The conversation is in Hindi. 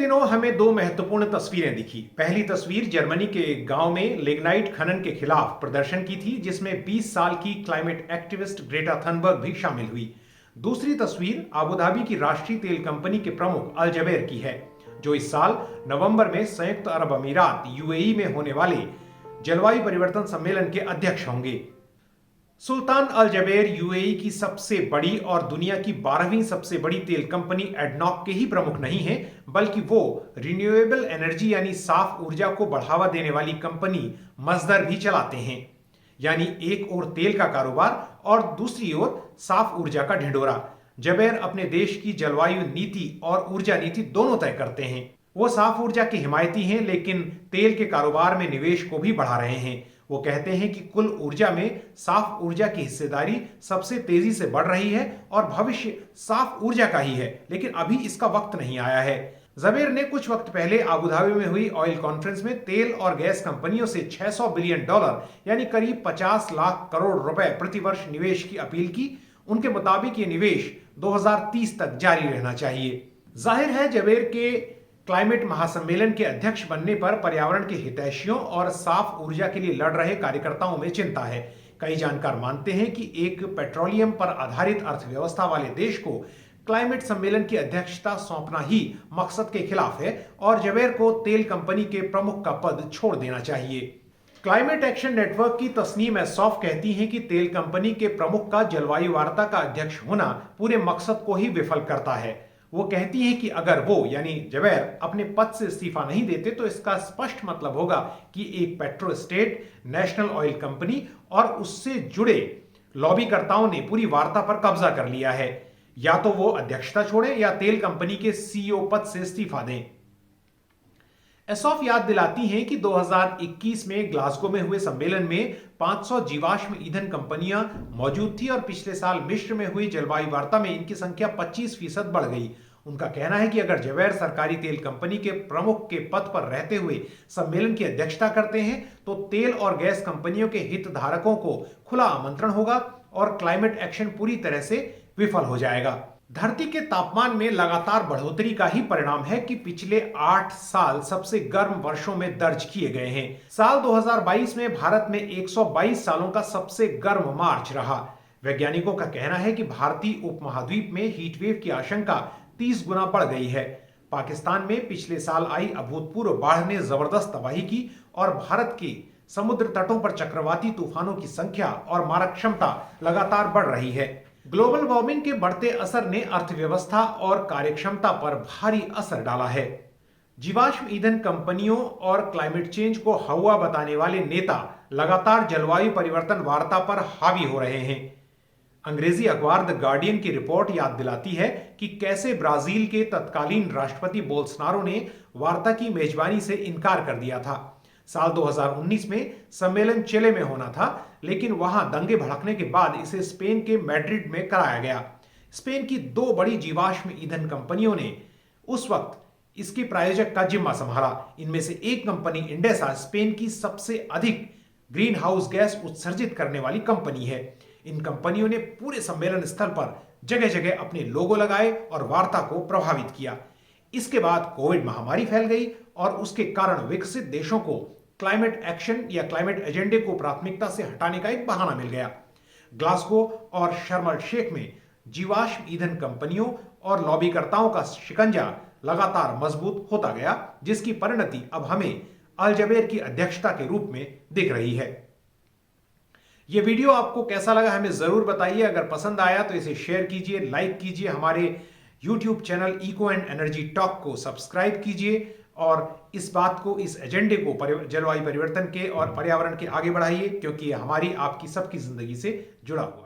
दिनों हमें दो महत्वपूर्ण तस्वीरें दिखी। पहली तस्वीर जर्मनी के एक गांव में लिग्नाइट खनन के खिलाफ प्रदर्शन की थी, जिसमें 20 साल की क्लाइमेट एक्टिविस्ट ग्रेटा थनबर्ग भी शामिल हुई। दूसरी तस्वीर अबू धाबी की राष्ट्रीय तेल कंपनी के प्रमुख अल जबेर की है, जो इस साल नवंबर में संयुक्त अरब अमीरात यूएई में होने वाले जलवायु परिवर्तन सम्मेलन के अध्यक्ष होंगे। सुल्तान अल जबेर यूएई की सबसे बड़ी और दुनिया की 12वीं सबसे बड़ी तेल कंपनी एडनॉक के ही प्रमुख नहीं हैं, बल्कि वो रिन्यूएबल एनर्जी यानी साफ ऊर्जा को बढ़ावा देने वाली कंपनी मजदर भी चलाते हैं। यानी एक ओर तेल का कारोबार और दूसरी ओर साफ ऊर्जा का ढिंढोरा। जबेर अपने देश की जलवायु नीति और ऊर्जा नीति दोनों तय करते हैं। वो साफ ऊर्जा के हिमायती हैं, लेकिन तेल के कारोबार में निवेश को भी बढ़ा रहे हैं। वो कहते हैं कि कुल ऊर्जा में साफ ऊर्जा की हिस्सेदारी सबसे तेजी से बढ़ रही है और भविष्य साफ ऊर्जा का ही है, लेकिन अभी इसका वक्त नहीं आया है। जबेर ने कुछ वक्त पहले अबू धाबी में हुई ऑयल कॉन्फ्रेंस में तेल और गैस कंपनियों से $600 बिलियन यानी करीब 50 लाख करोड़ रुपए प्रतिवर्ष निवेश की अपील की। उनके मुताबिक ये निवेश 2030 तक जारी रहना चाहिए। जाहिर है, जबेर के क्लाइमेट महासम्मेलन के अध्यक्ष बनने पर पर्यावरण के हितैषियों और साफ ऊर्जा के लिए लड़ रहे कार्यकर्ताओं में चिंता है। कई जानकार मानते हैं कि एक पेट्रोलियम पर आधारित अर्थव्यवस्था वाले देश को क्लाइमेट सम्मेलन की अध्यक्षता सौंपना ही मकसद के खिलाफ है और जबेर को तेल कंपनी के प्रमुख का पद छोड़ देना चाहिए। क्लाइमेट एक्शन नेटवर्क की तस्नीम एसॉफ कहती हैं कि तेल कंपनी के प्रमुख का जलवायु वार्ता का अध्यक्ष होना पूरे मकसद को ही विफल करता है। वो कहती हैं कि अगर वो यानी जबेर अपने पद से इस्तीफा नहीं देते तो इसका स्पष्ट मतलब होगा कि एक petro state, national oil company और उससे जुड़े लॉबीकर्ताओं ने पूरी वार्ता पर कब्जा कर लिया है। या तो वो अध्यक्षता छोड़ें या तेल कंपनी के सीईओ पद से इस्तीफा दें। एसॉफ याद दिलाती हैं कि 2021 में ग्लासगो में हुए सम्मेलन में 500 जीवाश्म ईंधन कंपनियां मौजूद थी और पिछले साल मिस्र में हुई जलवायु वार्ता में इनकी संख्या 25% बढ़ गई। उनका कहना है कि अगर जबेर सरकारी तेल कंपनी के प्रमुख के पद पर रहते हुए सम्मेलन की अध्यक्षता करते हैं तो तेल और गैस कंपनियों के हितधारकों को खुला आमंत्रण होगा और क्लाइमेट एक्शन पूरी तरह से विफल हो जाएगा। धरती के तापमान में लगातार बढ़ोतरी का ही परिणाम है कि पिछले 8 साल सबसे गर्म वर्षों में दर्ज किए गए हैं। साल 2022 में भारत में 122 सालों का सबसे गर्म मार्च रहा। वैज्ञानिकों का कहना है कि भारतीय उपमहाद्वीप में हीटवेव की आशंका 30 गुना बढ़ गई है। पाकिस्तान में पिछले साल आई अभूतपूर्व बाढ़ ने जबरदस्त तबाही की और भारत के समुद्र तटों पर चक्रवाती तूफानों की संख्या और मारक क्षमता लगातार बढ़ रही है। ग्लोबल वार्मिंग के बढ़ते असर ने अर्थव्यवस्था और कार्यक्षमता पर भारी असर डाला है। जीवाश्म ईंधन कंपनियों और क्लाइमेट चेंज को हवा बताने वाले नेता लगातार जलवायु परिवर्तन वार्ता पर हावी हो रहे हैं। अंग्रेजी अखबार द गार्डियन की रिपोर्ट याद दिलाती है कि कैसे ब्राजील के तत्कालीन राष्ट्रपति बोल्सोनारो ने वार्ता की मेजबानी से इनकार कर दिया था। साल 2019 में सम्मेलन चिले में होना था, लेकिन वहां दंगे भड़कने के बाद इसे स्पेन के मैड्रिड में कराया गया। स्पेन की दो बड़ी जीवाश्म ईंधन कंपनियों ने उस वक्त इसके प्रायोजक का जिम्मा संभाला। इनमें से एक कंपनी इंडेसा स्पेन की सबसे अधिक ग्रीन हाउस गैस उत्सर्जित करने वाली कंपनी है। इन कंपनियों ने पूरे सम्मेलन स्थल पर जगह जगह अपने लोगो लगाए और वार्ता को प्रभावित किया। इसके बाद कोविड महामारी फैल गई और उसके कारण विकसित देशों को क्लाइमेट एक्शन या क्लाइमेट एजेंडे को प्राथमिकता से हटाने का एक बहाना मिल गया। ग्लासगो और शर्म एल शेख में जीवाश्म ईंधन कंपनियों और लॉबीकर्ताओं का शिकंजा लगातार मजबूत होता गया, जिसकी परिणति अब हमें अल जबेर की अध्यक्षता के रूप में दिख रही है। यह वीडियो आपको कैसा लगा हमें जरूर बताइए। अगर पसंद आया तो इसे शेयर कीजिए, लाइक कीजिए, हमारे YouTube channel echo and energy talk को सब्सक्राइब कीजिए और इस बात को, इस एजेंडे को जलवायु परिवर्तन के और पर्यावरण के आगे बढ़ाइए, क्योंकि हमारी आपकी सबकी जिंदगी से जुड़ा हुआ है।